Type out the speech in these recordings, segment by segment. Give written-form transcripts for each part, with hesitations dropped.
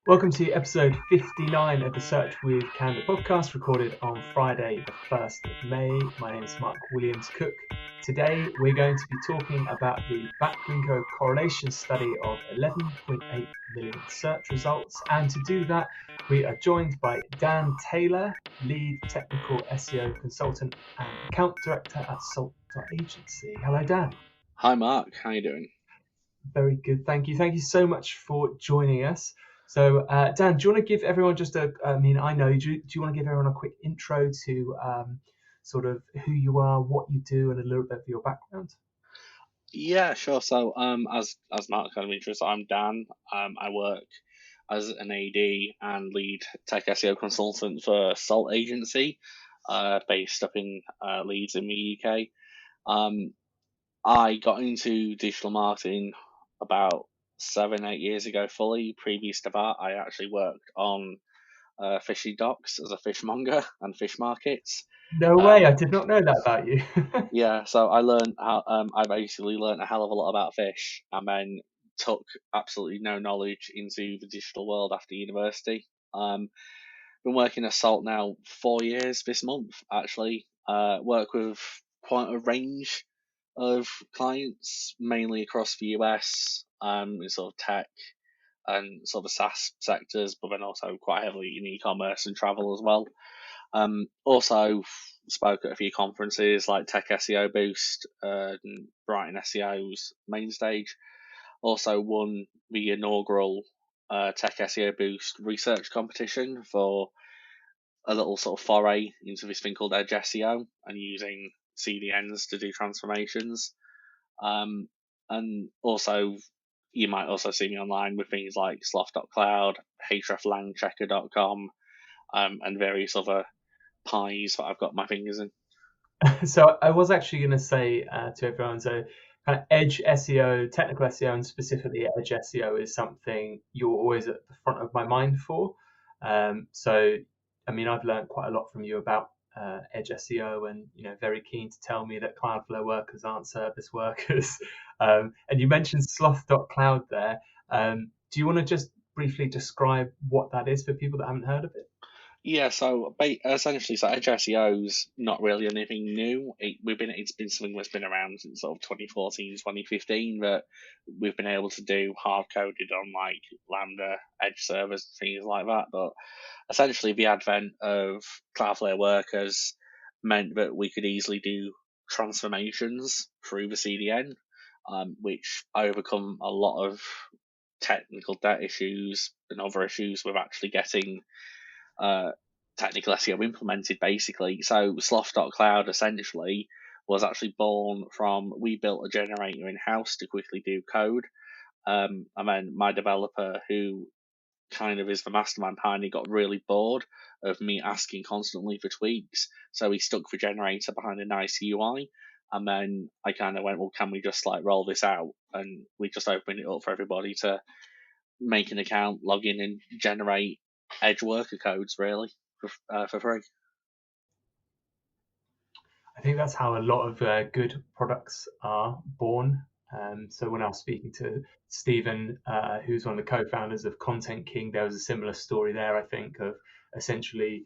Welcome to episode 59 of the Search with Canada podcast, recorded on Friday, the 1st of May. My name is Mark Williams-Cook. Today, we're going to be talking about the Backlinko correlation study of 11.8 million search results. And to do that, we are joined by Dan Taylor, lead technical SEO consultant and account director at Salt.agency. Hello, Dan. Hi, Mark. How are you doing? Very good. Thank you. Thank you so much for joining us. So, Dan, do you want to give everyone just do you want to give everyone a quick intro to sort of who you are, what you do, and a little bit of your background? Yeah, sure. So, as Mark kind of introduced, I'm Dan. I work as an AD and lead tech SEO consultant for Salt Agency, based up in Leeds in the UK. I got into digital marketing about 7-8 years ago fully. Previous to that, I actually worked on fishy docks as a fishmonger and fish markets. No way! I did not know that about you. Yeah, so I learned how I basically learned a hell of a lot about fish, and then took absolutely no knowledge into the digital world after university. Been working at Salt now 4 years this month, actually. Work with quite a range of clients, mainly across the US, in sort of tech and sort of SaaS sectors, but then also quite heavily in e-commerce and travel as well. Also spoke at a few conferences like Tech SEO Boost and Brighton SEO's main stage. Also won the inaugural Tech SEO Boost research competition for a little sort of foray into this thing called Edge SEO and using CDNs to do transformations. And also, you might also see me online with things like sloth.cloud, hreflangchecker.com, and various other pies that I've got my fingers in. So I was actually going to say to everyone, so kind of Edge SEO, technical SEO, and specifically Edge SEO is something you're always at the front of my mind for. So, I mean, I've learned quite a lot from you about Edge SEO, and very keen to tell me that Cloudflare workers aren't service workers. And you mentioned sloth.cloud there. Do you want to just briefly describe what that is for people that haven't heard of it? Yeah, so essentially, so Edge SEO's not really anything new. It's been something that's been around since sort of 2014, 2015 that we've been able to do hard coded on like Lambda, Edge servers, things like that. But essentially, the advent of Cloudflare workers meant that we could easily do transformations through the CDN, which overcome a lot of technical debt issues and other issues with actually getting technical SEO implemented, basically. So sloth.cloud essentially was actually born from, we built a generator in house to quickly do code. And then my developer, who kind of is the mastermind behind it, got really bored of me asking constantly for tweaks. So he stuck the generator behind a nice UI. And then I kind of went, well, can we just like roll this out? And we just opened it up for everybody to make an account, log in, and generate Edge worker codes, really, for free. I think that's how a lot of good products are born. So when I was speaking to Stephen, who's one of the co-founders of Content King, there was a similar story there, I think, of essentially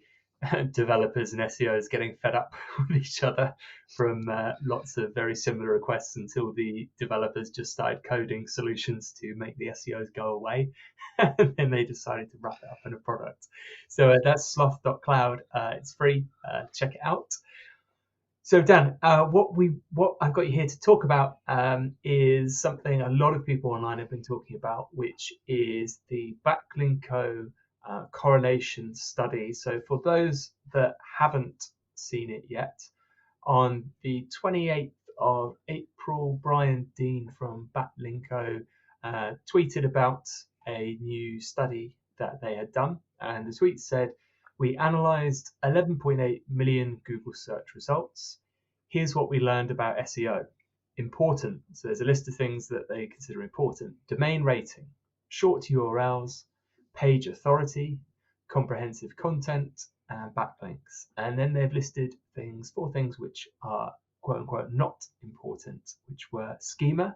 developers and SEOs getting fed up with each other from lots of very similar requests until the developers just started coding solutions to make the SEOs go away. And then they decided to wrap it up in a product. So that's sloth.cloud. It's free. Check it out. So Dan, what I've got you here to talk about is something a lot of people online have been talking about, which is the Backlinko correlation study. So for those that haven't seen it yet, on the 28th of April, Brian Dean from Backlinko tweeted about a new study that they had done, and the tweet said, "We analyzed 11.8 million Google search results. Here's what we learned about SEO. Important." So there's a list of things that they consider important. Domain rating, short URLs, page authority, comprehensive content, and backlinks. And then they've listed four things which are quote unquote not important, which were schema,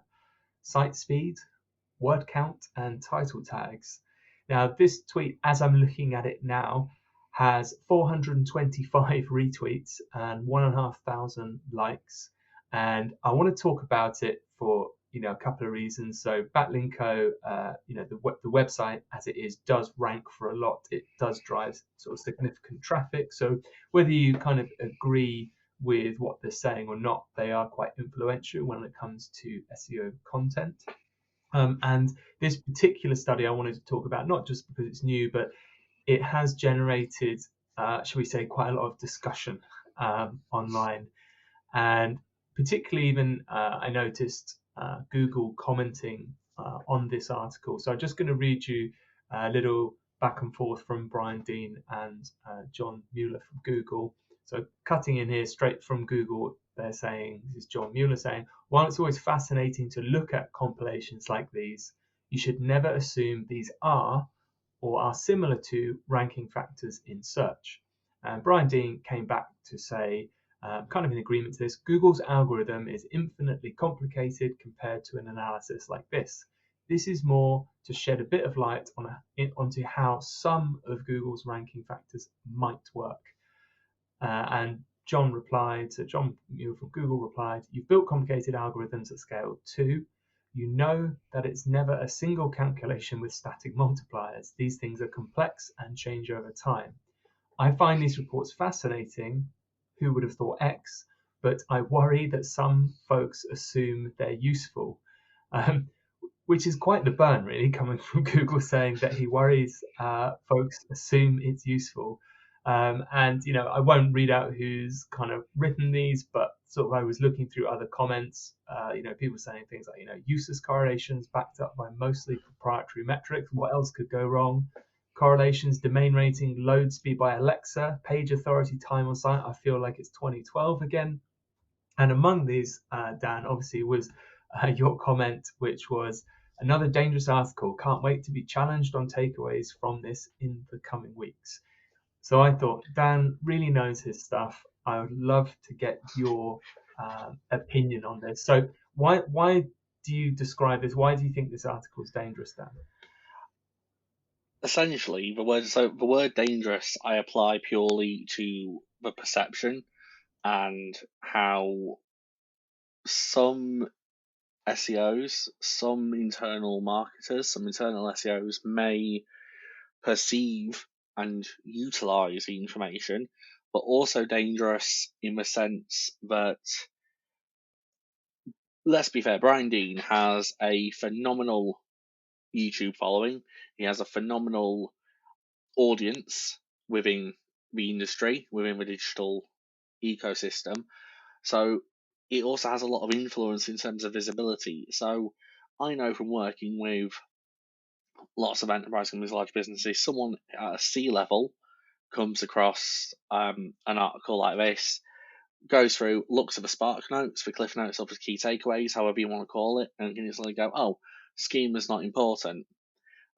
site speed, word count, and title tags. Now, this tweet, as I'm looking at it now, has 425 retweets and 1,500 likes. And I want to talk about it for a couple of reasons. So Backlinko, the website as it is does rank for a lot. It does drive sort of significant traffic. So whether you kind of agree with what they're saying or not, they are quite influential when it comes to SEO content. And this particular study I wanted to talk about, not just because it's new, but it has generated, shall we say, quite a lot of discussion online. And particularly even I noticed Google commenting on this article. So I'm just going to read you a little back and forth from Brian Dean and John Mueller from Google. So cutting in here straight from Google, they're saying, this is John Mueller saying, while it's always fascinating to look at compilations like these, you should never assume these are or are similar to ranking factors in search. And Brian Dean came back to say, kind of in agreement to this, Google's algorithm is infinitely complicated compared to an analysis like this. This is more to shed a bit of light onto how some of Google's ranking factors might work. And John Mueller from Google replied, you've built complicated algorithms at scale too. You know that it's never a single calculation with static multipliers. These things are complex and change over time. I find these reports fascinating. Who would have thought X? But I worry that some folks assume they're useful, which is quite the burn, really, coming from Google saying that he worries folks assume it's useful. And I won't read out who's kind of written these, but sort of I was looking through other comments. People saying things like useless correlations backed up by mostly proprietary metrics. What else could go wrong? Correlations, domain rating, load speed by Alexa, page authority, time on site. I feel like it's 2012 again. And among these, Dan, obviously, was your comment, which was another dangerous article. Can't wait to be challenged on takeaways from this in the coming weeks. So I thought Dan really knows his stuff. I would love to get your opinion on this. So why do you describe this? Why do you think this article is dangerous, Dan? Essentially, the word dangerous I apply purely to the perception and how some SEOs, some internal marketers, some internal SEOs may perceive and utilize the information, but also dangerous in the sense that, let's be fair, Brian Dean has a phenomenal YouTube following. He has a phenomenal audience within the industry, within the digital ecosystem. So it also has a lot of influence in terms of visibility. So I know from working with lots of enterprise companies, large businesses, someone at a C level comes across an article like this, goes through, looks at the Spark notes, the Cliff Notes of the key takeaways, however you want to call it, and can instantly go, oh, schema's not important.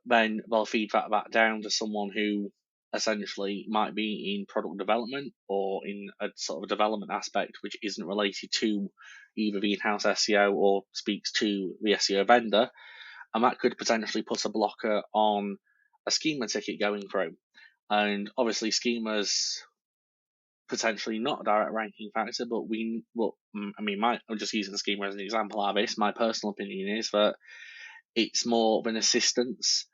Then they'll feed that back down to someone who essentially might be in product development or in a sort of a development aspect which isn't related to either the in-house SEO or speaks to the SEO vendor, and that could potentially put a blocker on a schema ticket going through. And obviously schema's potentially not a direct ranking factor, but I'm just using the schema as an example of this. My personal opinion is that it's more of an assistance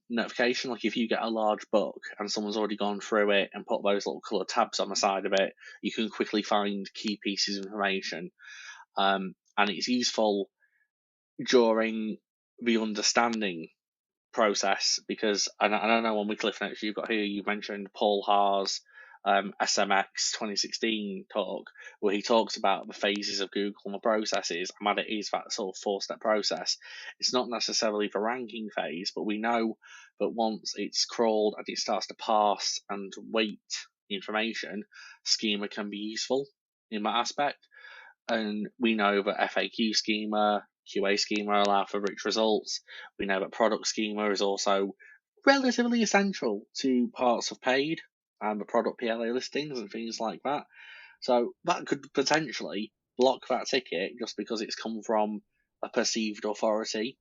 notification. Like if you get a large book and someone's already gone through it and put those little colored tabs on the side of it, you can quickly find key pieces of information. And it's useful during the understanding process, because I don't know on the Cliff Notes you've got here, you mentioned Paul Haar's SMX 2016 talk, where he talks about the phases of Google and the processes, and that it is that sort of 4-step process. It's not necessarily the ranking phase, but we know that once it's crawled and it starts to parse and weight information, schema can be useful in that aspect. And we know that FAQ schema, QA schema allow for rich results. We know that product schema is also relatively essential to parts of paid and the product PLA listings and things like that. So that could potentially block that ticket just because it's come from a perceived authority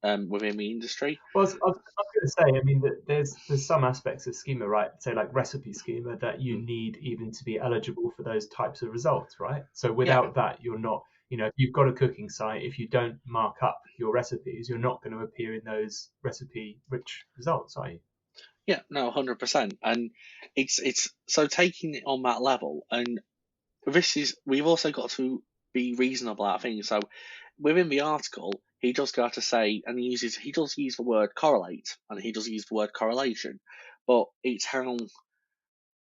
within the industry. Well, I was going to say, I mean, that there's some aspects of schema, right? Say like recipe schema that you Mm. need even to be eligible for those types of results, right? So Yeah, without that, you're not, if you've got a cooking site, if you don't mark up your recipes, you're not going to appear in those recipe-rich results, are you? yeah, no, 100%. And it's so taking it on that level, and we've also got to be reasonable about things. So within the article, he does go to say, and he does use the word correlate, and he does use the word correlation, but it's how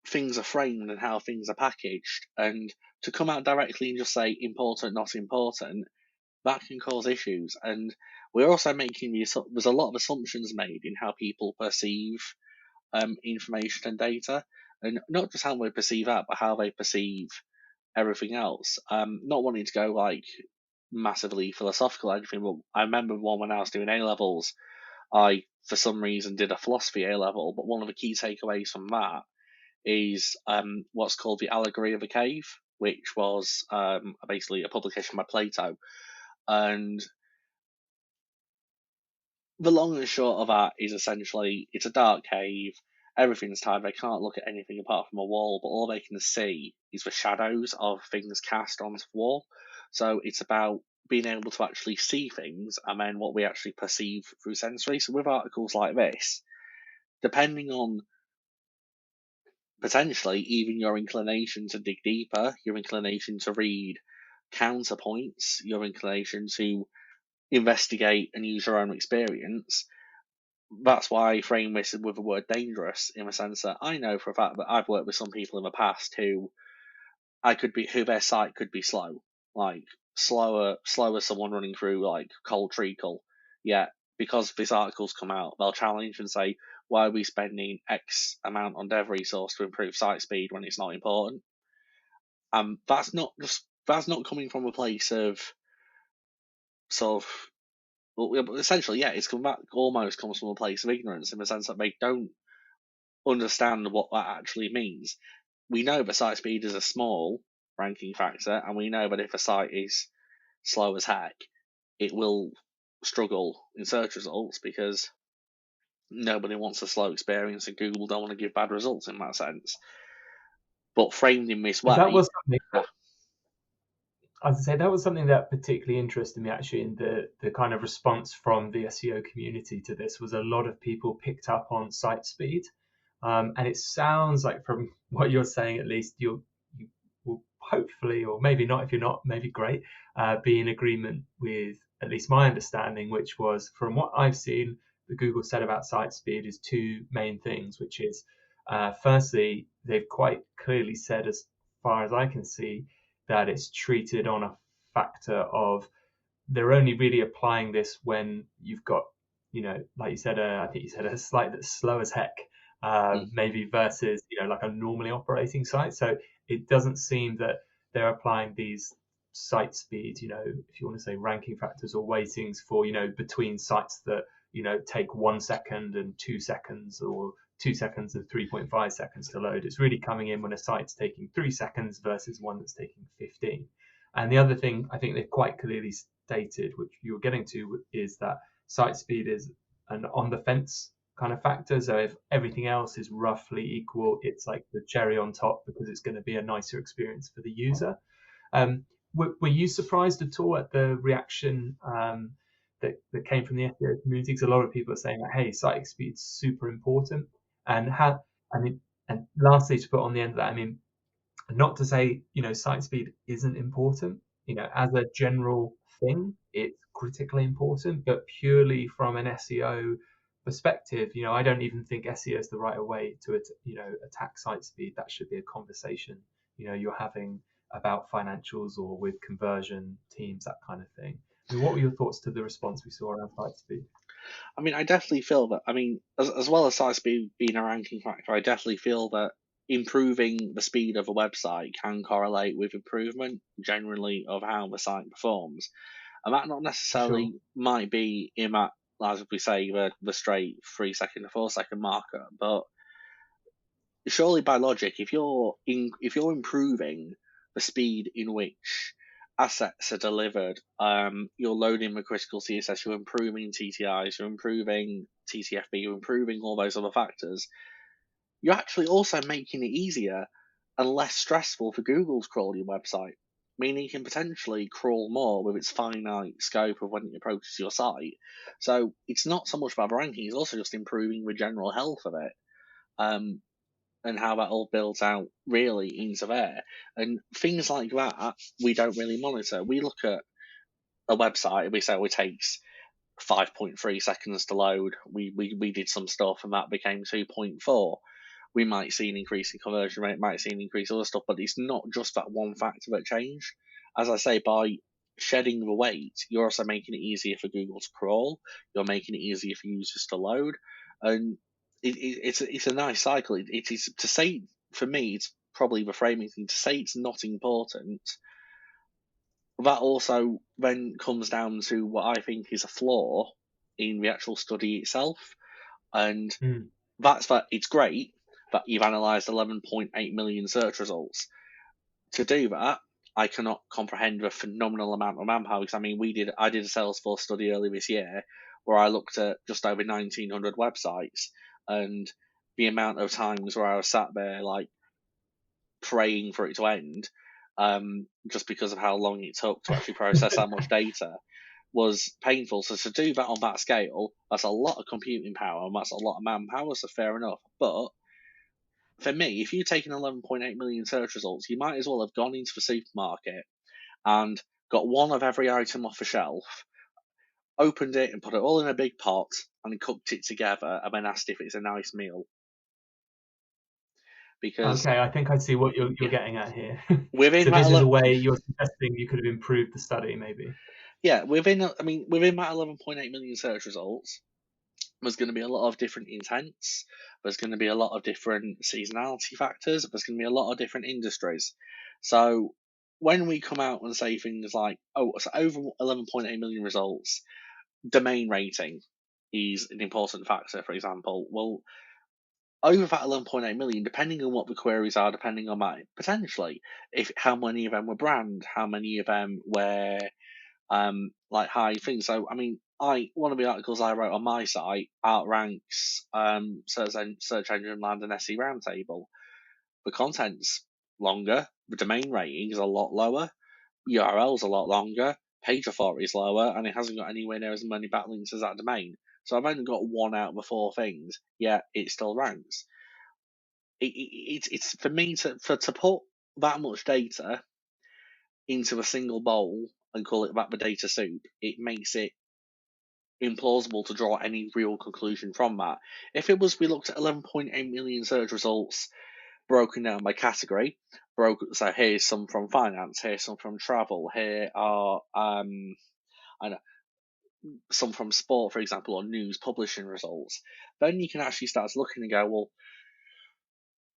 things are framed and how things are packaged. And to come out directly and just say important, not important, that can cause issues. And we're also making there's a lot of assumptions made in how people perceive information and data, and not just how they perceive that, but how they perceive everything else. Not wanting to go like massively philosophical or anything, but I remember one when I was doing A levels, I for some reason did a philosophy A level, but one of the key takeaways from that is what's called the Allegory of the Cave, which was basically a publication by Plato. And the long and short of that is essentially it's a dark cave. Everything's tied. They can't look at anything apart from a wall, but all they can see is the shadows of things cast onto the wall. So it's about being able to actually see things and then what we actually perceive through sensory. So with articles like this, depending on potentially even your inclination to dig deeper, your inclination to read counterpoints, your inclination to investigate and use your own experience, that's why I frame this with the word dangerous in the sense that I know for a fact that I've worked with some people in the past who who their site could be slow, like slower someone running through like cold treacle. Yet because this article's come out, they'll challenge and say, why are we spending X amount on dev resource to improve site speed when it's not important? That's not coming from a place of sort of well, essentially, yeah, that almost comes from a place of ignorance in the sense that they don't understand what that actually means. We know that site speed is a small ranking factor, and we know that if a site is slow as heck, it will struggle in search results because nobody wants a slow experience, and Google don't want to give bad results in that sense. But framed in this But that way, was something ah, As I say, that was something that particularly interested me actually in the kind of response from the SEO community to this was a lot of people picked up on site speed. And it sounds like from what you're saying, at least you will hopefully, or maybe not, if you're not, maybe great, be in agreement with at least my understanding, which was from what I've seen, the Google said about site speed is two main things, which is firstly, they've quite clearly said, as far as I can see, that it's treated on a factor of they're only really applying this when you've got, like you said, I think you said a site that's slow as heck, mm, maybe versus, like a normally operating site. So it doesn't seem that they're applying these site speed, if you want to say ranking factors or weightings for, between sites that, take 1 second and 2 seconds or 2 seconds and 3.5 seconds to load. It's really coming in when a site's taking 3 seconds versus one that's taking 15. And the other thing I think they've quite clearly stated, which you were getting to, is that site speed is an on the fence kind of factor. So if everything else is roughly equal, it's like the cherry on top because it's going to be a nicer experience for the user. Were you surprised at all at the reaction that came from the SEO community? Because a lot of people are saying that, hey, site speed's super important. And I mean, and lastly, to put on the end of that, I mean, not to say, site speed isn't important, as a general thing, it's critically important, but purely from an SEO perspective, I don't even think SEO is the right way to, attack site speed. That should be a conversation, you're having about financials or with conversion teams, that kind of thing. I mean, what were your thoughts to the response we saw around site speed? I mean, I definitely feel that. I mean, as well as site speed being a ranking factor, I definitely feel that improving the speed of a website can correlate with improvement generally of how the site performs. And that not For sure. necessarily might be in that as we say, the straight 3 second to 4 second marker. But surely by logic, if you're improving the speed in which assets are delivered, you're loading the critical CSS, you're improving TTIs, you're improving TTFB, you're improving all those other factors, you're actually also making it easier and less stressful for Google to crawl your website. Meaning you can potentially crawl more with its finite scope of when it approaches your site. So it's not so much about the ranking, it's also just improving the general health of it. And how that all builds out really into there. And things like that, we don't really monitor. We look at a website, we say it takes 5.3 seconds to load. We did some stuff and that became 2.4. We might see an increase in conversion rate, might see an increase in other stuff, but it's not just that one factor that changed. As I say, by shedding the weight, you're also making it easier for Google to crawl. You're making it easier for users to load, and it's a nice cycle. It is to say, for me, it's probably the framing thing. To say it's not important, that also then comes down to what I think is a flaw in the actual study itself, and Mm. that's that it's great that you've analysed 11.8 million search results. To do that, I cannot comprehend the phenomenal amount of manpower. Because I mean, I did a Salesforce study earlier this year where I looked at just over 1,900 websites, and the amount of times where I was sat there like praying for it to end, just because of how long it took to actually process that much data, was painful. So to do that on that scale, that's a lot of computing power and that's a lot of manpower. So fair enough, but for me, if you're taking 11.8 million search results, you might as well have gone into the supermarket and got one of every item off the shelf, opened it and put it all in a big pot and cooked it together and then asked if it's a nice meal. Because, Okay, I think I see what you're yeah, getting at here. within So that, this is a way you're suggesting you could have improved the study, maybe. within that 11.8 million search results, there's going to be a lot of different intents. There's going to be a lot of different seasonality factors. There's going to be a lot of different industries. So when we come out and say things like, oh, so over 11.8 million results, domain rating is an important factor, for example. Well, over that 11.8 million, depending on what the queries are, depending on that, potentially, if how many of them were brand, how many of them were like high things. So I mean, one of the articles I wrote on my site outranks search engine land and SE roundtable. The content's longer, the domain rating is a lot lower, URL's a lot longer, page authority is lower, and it hasn't got anywhere near as many backlinks as that domain. So I've only got one out of the four things, yet it still ranks. It's for me to put that much data into a single bowl and call it the data soup. It makes it implausible to draw any real conclusion from that. If it was, we looked at 11.8 million search results broken down by category, so here's some from finance, here's some from travel, here are I know, some from sport, for example, or news publishing results, then you can actually start looking and go, well,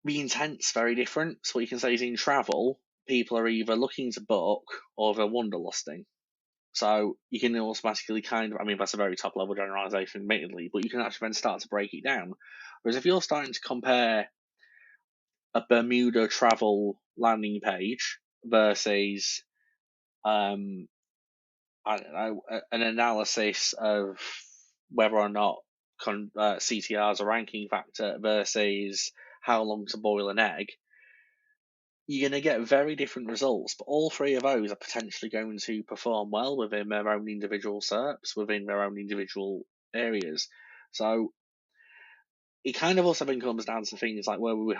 the intent's very different. So what you can say is in travel, people are either looking to book or they're wanderlusting. So you can automatically that's a very top level generalization, admittedly, but you can actually then start to break it down. Whereas if you're starting to compare a Bermuda travel landing page versus, I don't know, an analysis of whether or not CTR is a ranking factor versus how long to boil an egg, you're going to get very different results, but all three of those are potentially going to perform well within their own individual SERPs, within their own individual areas. So it kind of also then comes down to things like where we've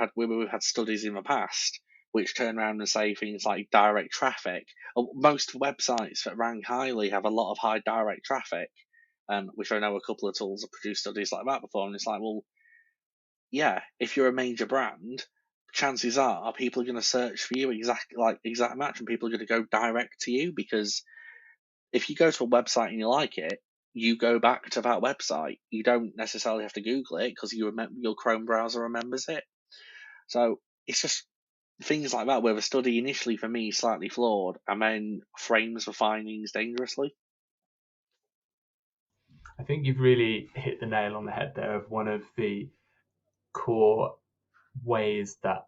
had studies in the past which turn around and say things like direct traffic. Most websites that rank highly have a lot of high direct traffic, which I know a couple of tools have produced studies like that before, and it's like, well, yeah, if you're a major brand, chances are people are going to search for you exact match, and people are going to go direct to you, because if you go to a website and you like it, you go back to that website. You don't necessarily have to Google it because your Chrome browser remembers it. So it's just things like that where the study initially for me is slightly flawed and then frames the findings dangerously. I think you've really hit the nail on the head there of one of the core ways that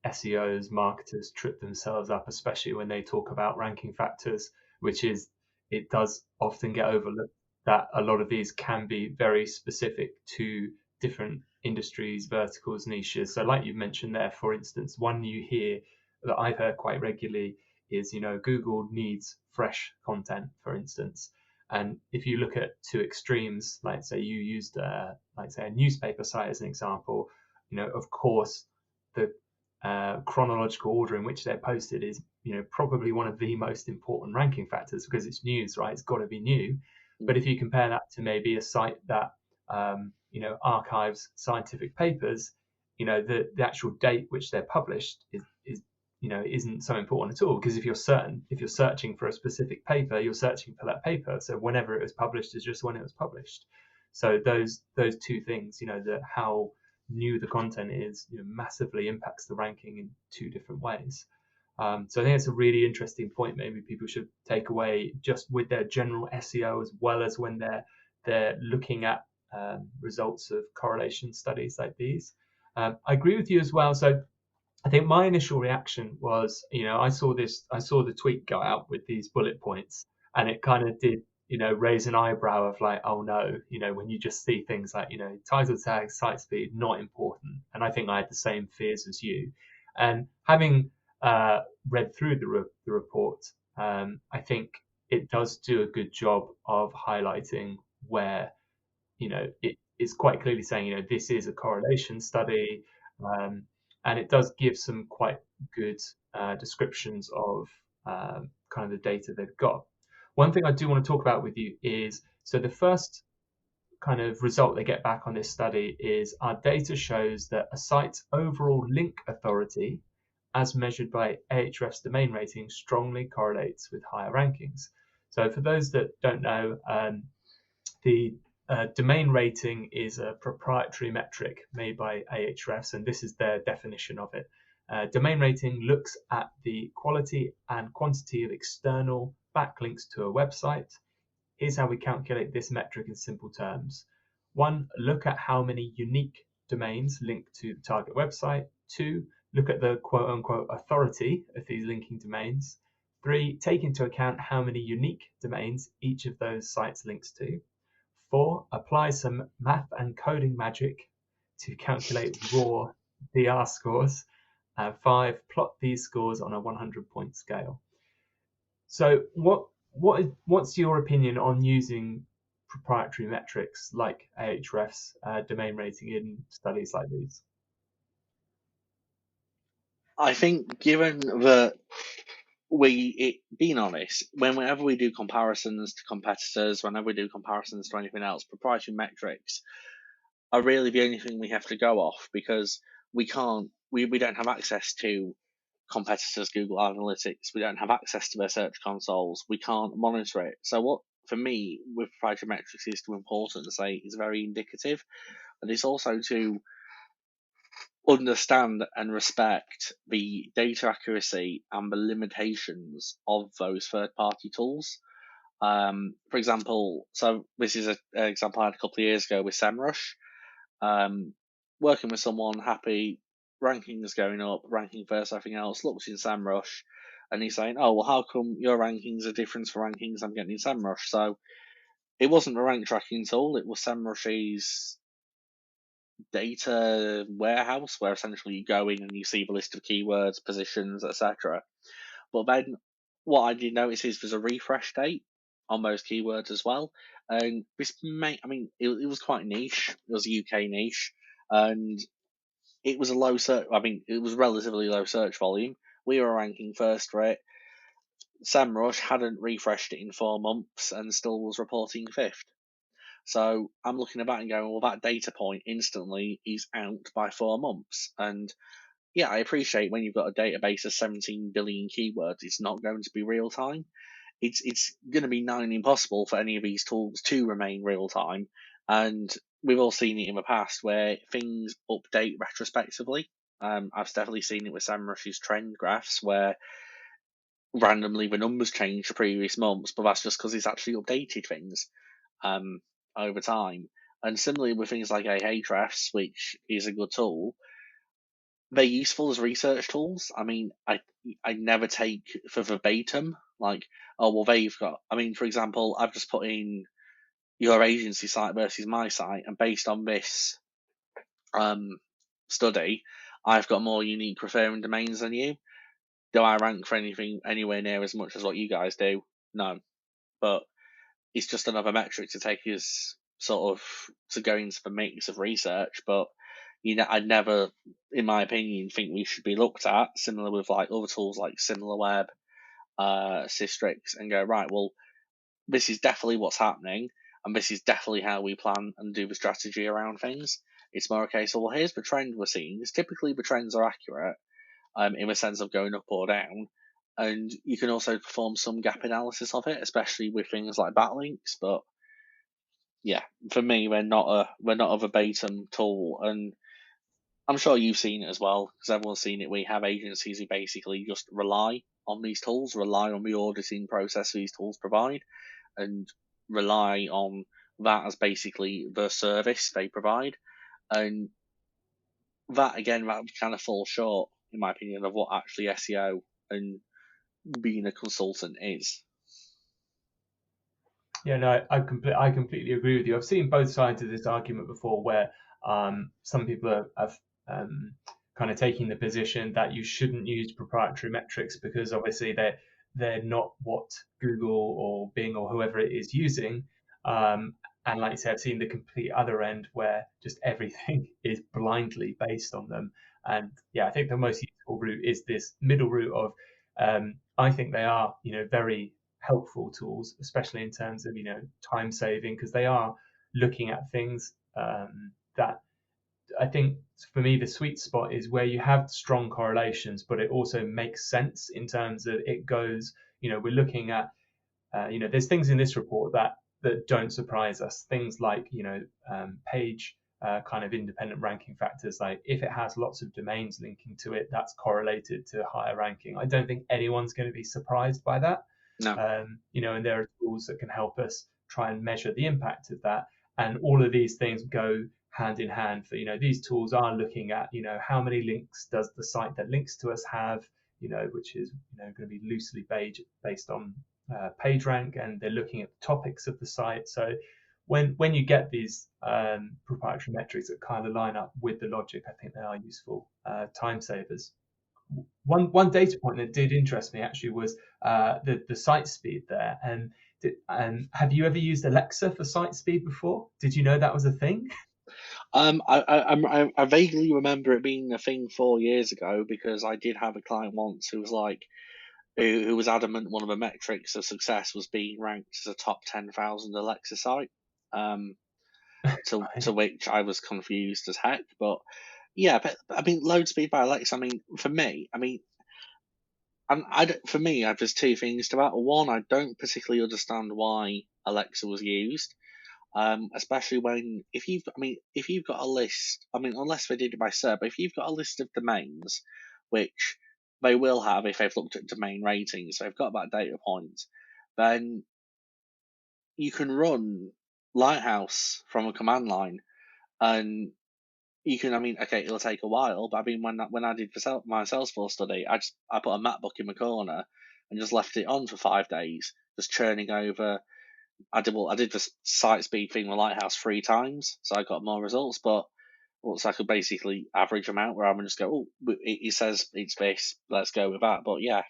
SEOs, marketers trip themselves up, especially when they talk about ranking factors, which is it does often get overlooked that a lot of these can be very specific to different industries, verticals, niches. So, like you mentioned there, for instance, one you hear that I've heard quite regularly is, Google needs fresh content, for instance. And if you look at two extremes, like say you used, like say a newspaper site as an example, of course, the chronological order in which they're posted is, probably one of the most important ranking factors because it's news, right? It's got to be new. But if you compare that to maybe a site that, archives scientific papers, the actual date which they're published is isn't so important at all because if you're searching for a specific paper, you're searching for that paper. So whenever it was published is just when it was published. So those two things, that how new the content is, massively impacts the ranking in two different ways. So I think it's a really interesting point. Maybe people should take away just with their general SEO as well as when they're looking at results of correlation studies like these. I agree with you as well. So I think my initial reaction was, I saw the tweet go out with these bullet points, and it kind of did, raise an eyebrow of like, oh no, when you just see things like, title tags, site speed, not important. And I think I had the same fears as you. And having read through the report, I think it does do a good job of highlighting where it's quite clearly saying, this is a correlation study, um, and it does give some quite good descriptions of kind of the data they've got. One thing I do want to talk about with you is so the first kind of result they get back on this study is our data shows that a site's overall link authority, as measured by Ahrefs domain rating, strongly correlates with higher rankings. So for those that don't know, the domain rating is a proprietary metric made by Ahrefs, and this is their definition of it. Domain rating looks at the quality and quantity of external backlinks to a website. Here's how we calculate this metric in simple terms. 1, look at how many unique domains link to the target website. 2, look at the quote unquote authority of these linking domains. 3, take into account how many unique domains each of those sites links to. 4, apply some math and coding magic to calculate raw DR scores. 5, plot these scores on a 100-point scale. So what's your opinion on using proprietary metrics like Ahrefs domain rating in studies like these? I think given that being honest, whenever we do comparisons to competitors, whenever we do comparisons to anything else, proprietary metrics are really the only thing we have to go off because we don't have access to competitors' Google Analytics. We don't have access to their search consoles. We can't monitor it. So what, for me, with proprietary metrics is too important to say is very indicative, and it's also to understand and respect the data accuracy and the limitations of those third-party tools. For example, so this is an example I had a couple of years ago with SEMrush. Working with someone, happy, rankings going up, ranking first, everything else, looks in SEMrush, and he's saying, oh, well, how come your rankings are different for rankings I'm getting in SEMrush? So it wasn't a rank tracking tool, it was SEMrush's data warehouse where essentially you go in and you see the list of keywords, positions, etc. But then what I did notice is there's a refresh date on those keywords as well. And this it was quite niche. It was a UK niche, and it was a low search. It was relatively low search volume. We were ranking first for it. SEMrush hadn't refreshed it in 4 months and still was reporting fifth. So I'm looking at that and going, well, that data point instantly is out by 4 months. And yeah, I appreciate when you've got a database of 17 billion keywords, it's not going to be real time. It's going to be nigh impossible for any of these tools to remain real time. And we've all seen it in the past where things update retrospectively. I've definitely seen it with SEMrush's trend graphs where randomly the numbers change for previous months, but that's just because it's actually updated things. over time. And similarly with things like Ahrefs, which is a good tool, they're useful as research tools. I mean, I never take for verbatim like, oh well, they've got. I mean, for example, I've just put in your agency site versus my site, and based on this study, I've got more unique referring domains than you. Do I rank for anything anywhere near as much as what you guys do? No, but it's just another metric to take as sort of to go into the mix of research. But I never, in my opinion, think we should be looked at similar with like other tools like SimilarWeb, Systrix, and go right. Well, this is definitely what's happening, and this is definitely how we plan and do the strategy around things. It's more a case of, well, here's the trend we're seeing. Because typically the trends are accurate, in the sense of going up or down. And you can also perform some gap analysis of it, especially with things like backlinks. But yeah, for me, we're not a verbatim tool, and I'm sure you've seen it as well because everyone's seen it. We have agencies who basically just rely on these tools, rely on the auditing process these tools provide, and rely on that as basically the service they provide. And that again, that kind of falls short, in my opinion, of what actually SEO and being a consultant is. Yeah, no, I completely agree with you. I've seen both sides of this argument before, where some people are kind of taking the position that you shouldn't use proprietary metrics because obviously they're not what Google or Bing or whoever it is using. Um, and like you said, I've seen the complete other end where just everything is blindly based on them. And yeah, I think the most useful route is this middle route of I think they are, very helpful tools, especially in terms of time saving, because they are looking at things that I think for me the sweet spot is where you have strong correlations, but it also makes sense in terms of it goes. We're looking at there's things in this report that don't surprise us. Things like page kind of independent ranking factors, like if it has lots of domains linking to it, that's correlated to higher ranking. I don't think anyone's going to be surprised by that. No, And there are tools that can help us try and measure the impact of that. And all of these things go hand in hand. For these tools are looking at how many links does the site that links to us have, which is going to be loosely based on PageRank, and they're looking at the topics of the site. So when you get these proprietary metrics that kind of line up with the logic, I think they are useful time savers. One data point that did interest me actually was the site speed there. And have you ever used Alexa for site speed before? Did you know that was a thing? I vaguely remember it being a thing 4 years ago because I did have a client once who was like, who was adamant one of the metrics of success was being ranked as a top 10,000 Alexa site. Um, to Right. which I was confused as heck. But yeah, but I mean, load speed by Alexa. I mean, for me, I mean, for me, I've just two things to that. One, I don't particularly understand why Alexa was used. Especially when if you've got a list, I mean, unless they did it by SERP, but if you've got a list of domains, which they will have if they've looked at domain ratings, so they've got that data point, then you can run Lighthouse from a command line, and you can. I mean, okay, it'll take a while, but I mean, when I did my Salesforce study, I put a MacBook in my corner and just left it on for 5 days, just churning over. I did the site speed thing with Lighthouse 3 times, so I got more results. But so I could basically average them out where I'm just go, oh, it says it's this, let's go with that. But yeah,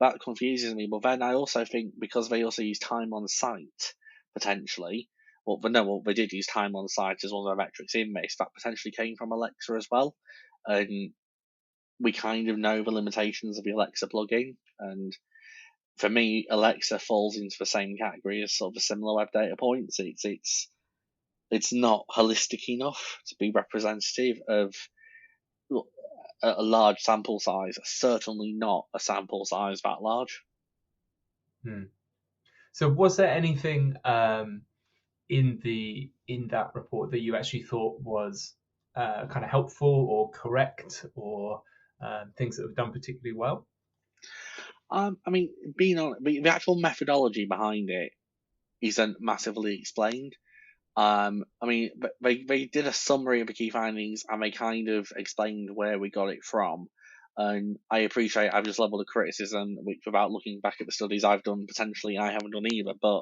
that confuses me. But then I also think because they also use time on site potentially. Well, they did use time on site as one of the metrics in this. That potentially came from Alexa as well, and we kind of know the limitations of the Alexa plugin. And for me, Alexa falls into the same category as sort of a similar web data points. It's not holistic enough to be representative of a large sample size. Certainly not a sample size that large. Hmm. So was there anything in that report that you actually thought was kind of helpful or correct, or things that were done particularly well? I mean, being on the actual methodology behind it isn't massively explained. I mean, they did a summary of the key findings and they kind of explained where we got it from. And I appreciate I've just leveled a criticism, which without looking back at the studies I've done, potentially I haven't done either. But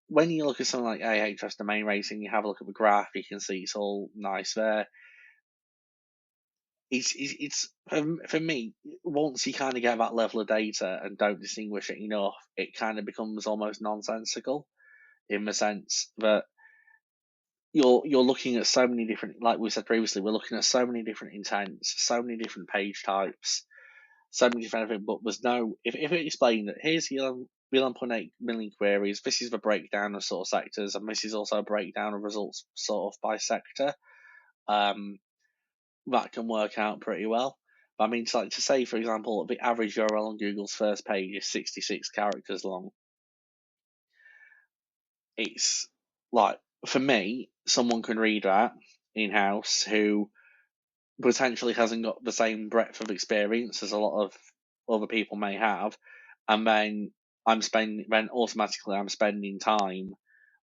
when you look at something like Ahrefs domain rating, you have a look at the graph, you can see it's all nice there. It's for me, once you kind of get that level of data and don't distinguish it enough, it kind of becomes almost nonsensical in the sense that you're looking at so many different, like we said previously, we're looking at so many different intents, so many different page types, so many different everything. But there's no, if it explained that here's your 11.8 million queries, this is the breakdown of sort of sectors, and this is also a breakdown of results sort of by sector. That can work out pretty well. But I mean, to say, for example, the average URL on Google's first page is 66 characters long. It's like, for me, someone can read that in house who potentially hasn't got the same breadth of experience as a lot of other people may have, and then then automatically I'm spending time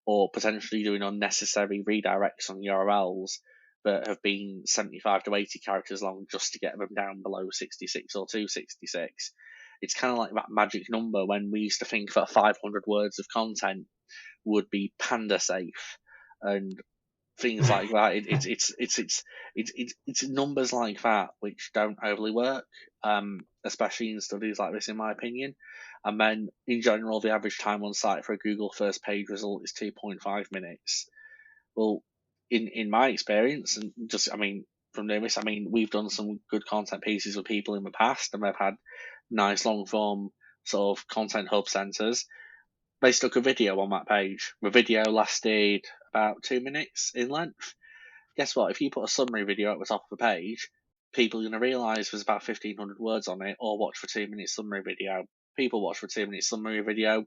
or potentially doing unnecessary redirects on URLs that have been 75 to 80 characters long just to get them down below 66 or 266. It's kind of like that magic number when we used to think that 500 words of content would be panda safe and things like that. It's numbers like that which don't overly work, especially in studies like this, in my opinion. And then in general, the average time on site for a Google first page result is 2.5 minutes. Well, in my experience, and just, I mean, from doing this, I mean, we've done some good content pieces with people in the past, and they've had nice long form sort of content hub centers. They stuck a video on that page. The video lasted about 2 minutes in length. Guess what? If you put a summary video at the top of the page, people are going to realise there's about 1,500 words on it, or watch for 2 minutes summary video. People watch for 2 minutes summary video.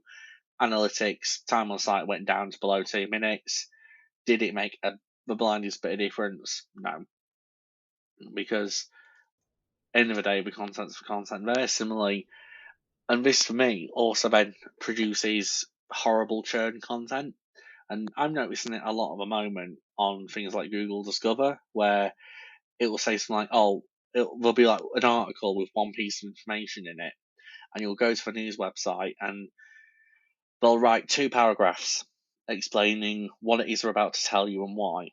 Analytics, time on site went down to below 2 minutes. Did it make the blindest bit of difference? No. Because end of the day, the content's for content. Very similarly, and this for me also then produces horrible churn content. And I'm noticing it a lot at the moment on things like Google Discover, where it will say something like, oh, there'll be like an article with one piece of information in it, and you'll go to the news website and they'll write 2 paragraphs explaining what it is they're about to tell you and why.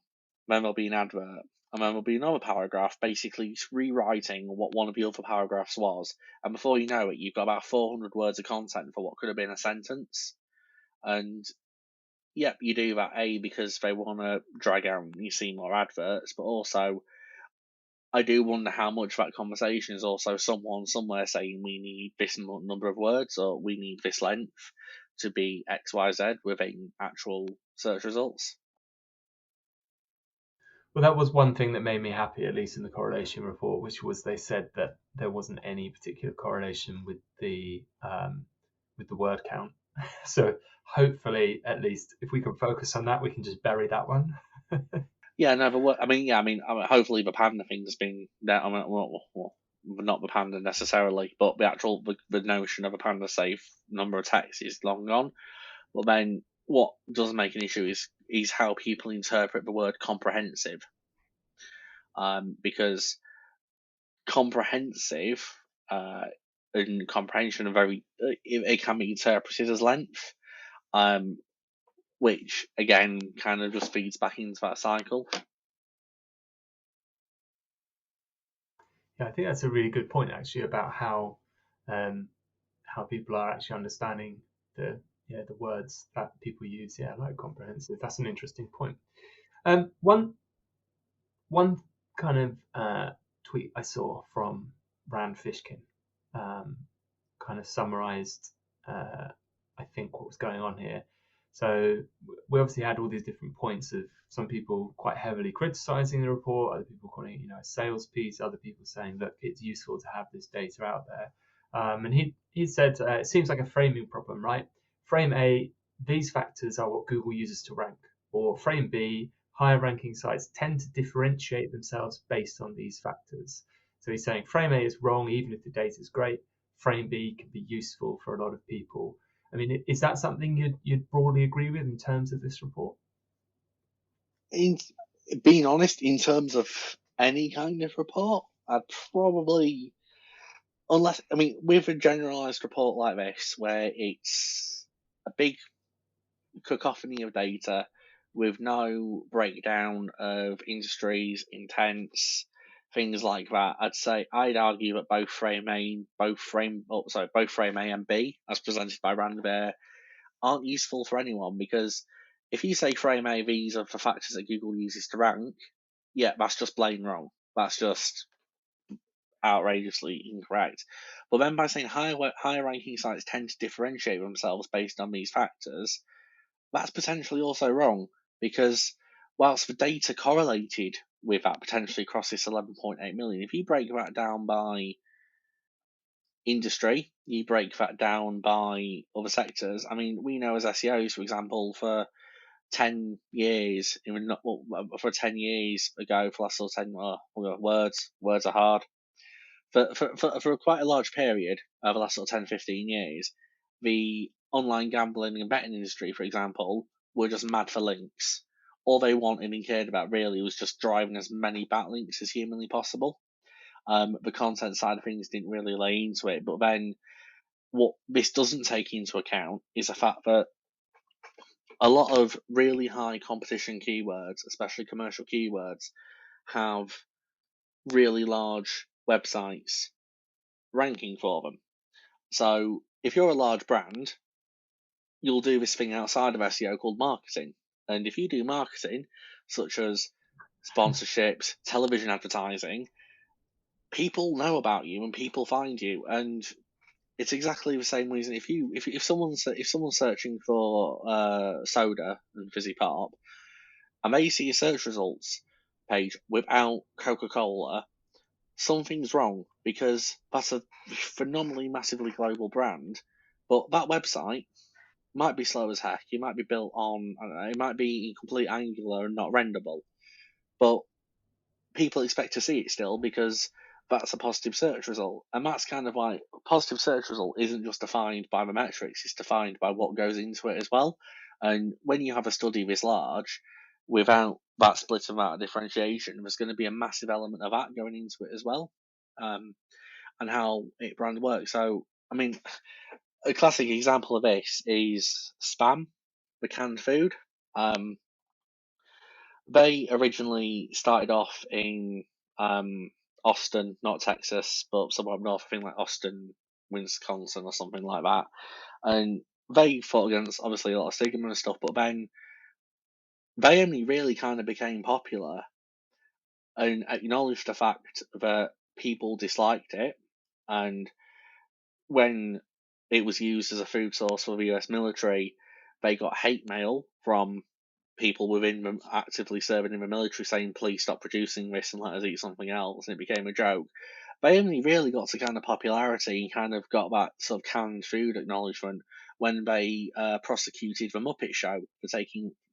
Then there'll be an advert, and then there'll be another paragraph basically rewriting what one of the other paragraphs was. And before you know it, you've got about 400 words of content for what could have been a sentence. And yep, you do that because they want to drag out and you see more adverts, but also I do wonder how much of that conversation is also someone somewhere saying we need this number of words or we need this length to be XYZ within actual search results. Well, that was one thing that made me happy, at least in the correlation report, which was they said that there wasn't any particular correlation with the word count. So hopefully, at least if we can focus on that, we can just bury that one. Yeah, no, but hopefully the panda thing's been there. I mean, well, not the panda necessarily, but the actual the notion of a panda safe number of texts is long gone. But then what does make an issue is how people interpret the word comprehensive, because comprehensive and comprehension are very it can be interpreted as length, which again kind of just feeds back into that cycle. Yeah, I think that's a really good point actually about how people are actually understanding the words that people use. Yeah, like comprehensive. That's an interesting point. One kind of tweet I saw from Rand Fishkin kind of summarized, I think, what was going on here. So we obviously had all these different points of some people quite heavily criticizing the report, other people calling it, a sales piece, other people saying, look, it's useful to have this data out there. And he said, it seems like a framing problem, right? Frame A, these factors are what Google uses to rank. Or frame B, higher ranking sites tend to differentiate themselves based on these factors. So he's saying frame A is wrong, even if the data is great. Frame B can be useful for a lot of people. I mean, is that something you'd broadly agree with in terms of this report? being honest, in terms of any kind of report, I'd probably, with a generalized report like this, where it's a big cacophony of data with no breakdown of industries, intents, things like that, I'd argue that both frame A and B, as presented by Randbear, aren't useful for anyone, because if you say frame A, these are the factors that Google uses to rank, yeah, that's just plain wrong. That's just outrageously incorrect. But then by saying higher ranking sites tend to differentiate themselves based on these factors, that's potentially also wrong, because whilst the data correlated with that potentially across this 11.8 million, if you break that down by industry, you break that down by other sectors. I mean, we know as SEOs, for example, for 10 years, for 10 years ago, for last 10 words are hard. For quite a large period over the last 10, 15 years, the online gambling and betting industry, for example, were just mad for links. All they wanted and cared about really was just driving as many backlinks as humanly possible. The content side of things didn't really lay into it. But then what this doesn't take into account is the fact that a lot of really high competition keywords, especially commercial keywords, have really large websites ranking for them. So if you're a large brand, you'll do this thing outside of SEO called marketing. And if you do marketing, such as sponsorships, television advertising, people know about you and people find you. And it's exactly the same reason. If someone's searching for soda and fizzy pop, and they see a search results page without Coca-Cola, something's wrong, because that's a phenomenally massively global brand. But that website might be slow as heck. It might be built on, I don't know, it might be in complete Angular and not renderable. But people expect to see it still, because that's a positive search result. And that's kind of like, a positive search result isn't just defined by the metrics, it's defined by what goes into it as well. And when you have a study this large, without that split amount of differentiation, there's going to be a massive element of that going into it as well, and how it brand works. So, I mean, a classic example of this is Spam, the canned food. Um, they originally started off in Austin, not Texas, but somewhere up north, I think like Austin, Wisconsin, or something like that. And they fought against obviously a lot of stigma and stuff, but then they only really kind of became popular and acknowledged the fact that people disliked it. And when it was used as a food source for the US military, they got hate mail from people within them actively serving in the military saying, please stop producing this and let us eat something else. And it became a joke. They only really got to kind of popularity and kind of got that sort of canned food acknowledgement when they prosecuted the Muppet Show for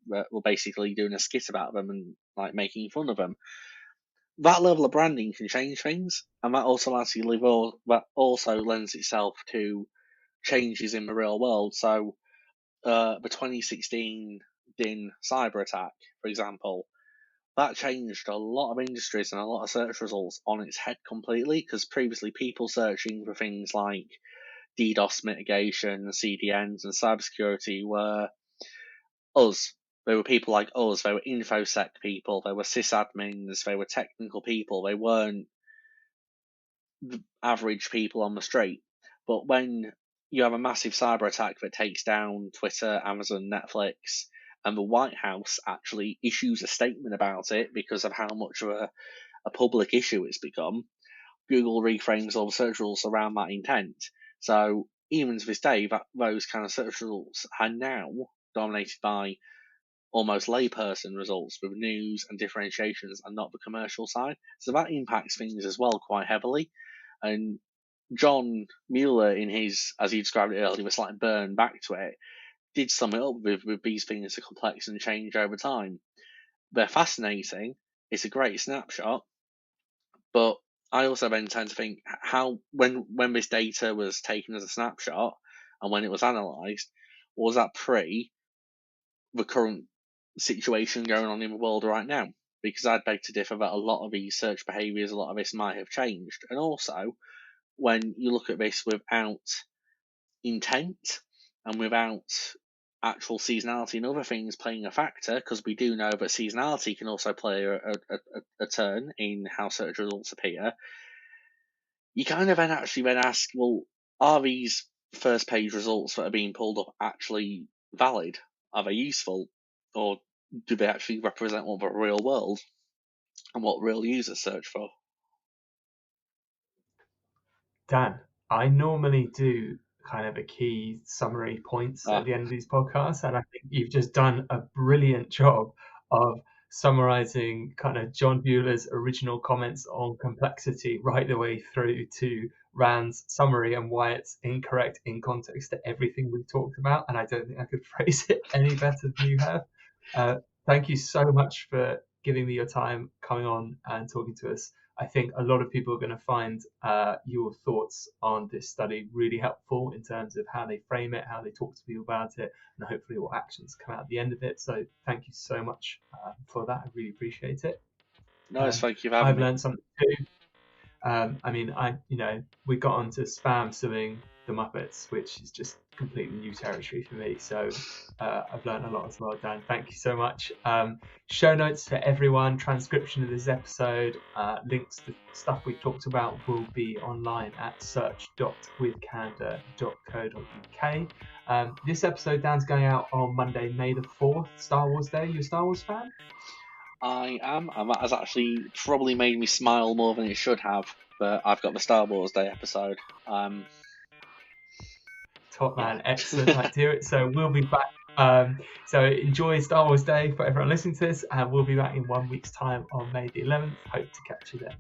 were basically doing a skit about them and like making fun of them. That level of branding can change things, and that also lends itself to changes in the real world. So the 2016 DIN cyber attack, for example, that changed a lot of industries and a lot of search results on its head completely, because previously people searching for things like DDoS mitigation, CDNs, and cybersecurity were us. They were people like us. They were InfoSec people. They were sysadmins. They were technical people. They weren't the average people on the street. But when you have a massive cyber attack that takes down Twitter, Amazon, Netflix, and the White House actually issues a statement about it because of how much of a public issue it's become, Google reframes all the search results around that intent. So even to this day, those kind of search results are now dominated by almost layperson results with news and differentiations and not the commercial side. So that impacts things as well quite heavily. And John Mueller, in his, as he described it earlier, was like burn back to it, did sum it up with these things are complex and change over time. They're fascinating. It's a great snapshot, but I also then tend to think how when this data was taken as a snapshot and when it was analysed, was that pre the current situation going on in the world right now. Because I'd beg to differ that a lot of these search behaviours, a lot of this might have changed. And also, when you look at this without intent and without actual seasonality and other things playing a factor, because we do know that seasonality can also play a turn in how search results appear, you kind of then ask, well, are these first page results that are being pulled up actually valid? Are they useful? Or do they actually represent what the real world and what real users search for? Dan, I normally do kind of a key summary points at Ah, the end of these podcasts, and I think you've just done a brilliant job of summarizing kind of John Bueller's original comments on complexity right the way through to Rand's summary and why it's incorrect in context to everything we've talked about. And I don't think I could phrase it any better than you have. Thank you so much for giving me your time, coming on and talking to us. I think a lot of people are going to find your thoughts on this study really helpful in terms of how they frame it, how they talk to people about it, and hopefully what actions come out at the end of it. So thank you so much for that. I really appreciate it. no, thank you for having I've me. learned something too. I mean, we got onto spam suing the Muppets, which is just completely new territory for me. So I've learned a lot as well, Dan. Thank you so much. Show notes for everyone, transcription of this episode, links to stuff we talked about will be online at search.withcandor.co.uk. This episode, Dan's going out on Monday, May the 4th, Star Wars Day. You a Star Wars fan? I am, and that has actually probably made me smile more than it should have. But I've got the Star Wars Day episode. Top man, excellent. I do it. So we'll be back. So enjoy Star Wars Day for everyone listening to this, and we'll be back in 1 week's time on May the 11th. Hope to catch you then.